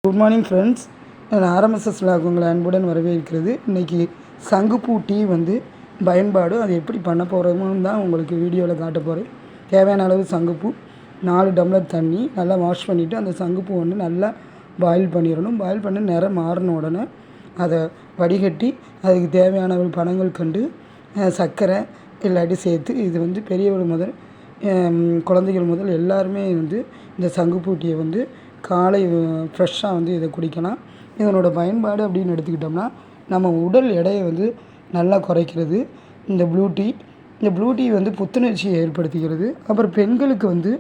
Good morning friends. நான் RMSS vlog உங்களை அன்புடன் வரவேற்கிறது. இன்றைக்கி சங்குப்பூ டீ பயன்பாடு அது எப்படி பண்ண போகிறோமோன்னு தான் உங்களுக்கு வீடியோவில் காட்ட போகிறேன். தேவையான அளவு சங்குப்பூ, 4 டம்ளர் தண்ணி நல்லா வாஷ் பண்ணிவிட்டு அந்த சங்குப்பூ நல்லா பாயில் பண்ணிடணும். பாயில் பண்ணி நிறம் மாறின உடனே அதை வடிகட்டி அதுக்கு தேவையான பனங்கள் கண்டு சர்க்கரை இல்லாட்டி சேர்த்து இது பெரியவர்கள் முதல் குழந்தைகள் முதல் எல்லாருமே இந்த சங்குப்பூ டீயை காலை ஃப்ரெஷ்ஷாக இதை குடிக்கலாம். இதனோட பயன்பாடு அப்படின்னு எடுத்துக்கிட்டோம்னா, நம்ம உடல் எடையை நல்லா குறைக்கிறது இந்த ப்ளூ டீ. இந்த ப்ளூ டீ புத்துணர்ச்சியை ஏற்படுத்துகிறது. அப்புறம் பெண்களுக்கு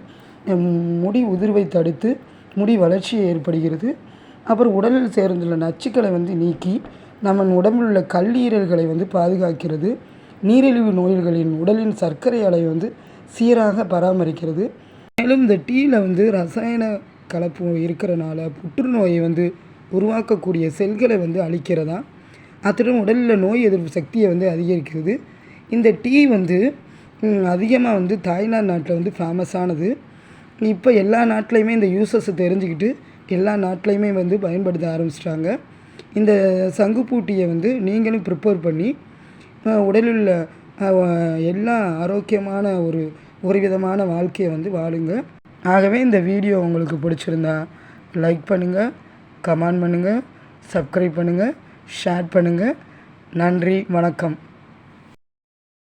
முடி உதிர்வை தடுத்து முடி வளர்ச்சியை ஏற்படுகிறது. அப்புறம் உடலில் சேர்ந்துள்ள நச்சுக்களை நீக்கி நம்ம உடம்பில் உள்ள கல்லீரல்களை பாதுகாக்கிறது. நீரிழிவு நோய்களின் உடலின் சர்க்கரை அளவை சீராக பராமரிக்கிறது. மேலும் இந்த டீயில் ரசாயன கலப்பு இருக்கிறனால புற்றுநோயை உருவாக்கக்கூடிய செல்களை அழிக்கிறதா, அத்துடன் உடலில் நோய் எதிர்ப்பு சக்தியை அதிகரிக்கிறது. இந்த டீ அதிகமாக தாய்லாந்து நாட்டில் ஃபேமஸானது. இப்போ எல்லா நாட்டிலையுமே இந்த யூசஸை தெரிஞ்சுக்கிட்டு எல்லா நாட்டிலையுமே பயன்படுத்த ஆரம்பிச்சிட்டாங்க. இந்த சங்குப்பூ டீயை நீங்களும் ப்ரிப்பேர் பண்ணி உடலில் உள்ள எல்லா ஆரோக்கியமான ஒரு விதமான வாழ்க்கையை வாழுங்க. ஆகவே இந்த வீடியோ உங்களுக்கு பிடிச்சிருந்தா லைக் பண்ணுங்கள், கமெண்ட் பண்ணுங்கள், சப்ஸ்கிரைப் பண்ணுங்கள், ஷேர் பண்ணுங்கள். நன்றி, வணக்கம்.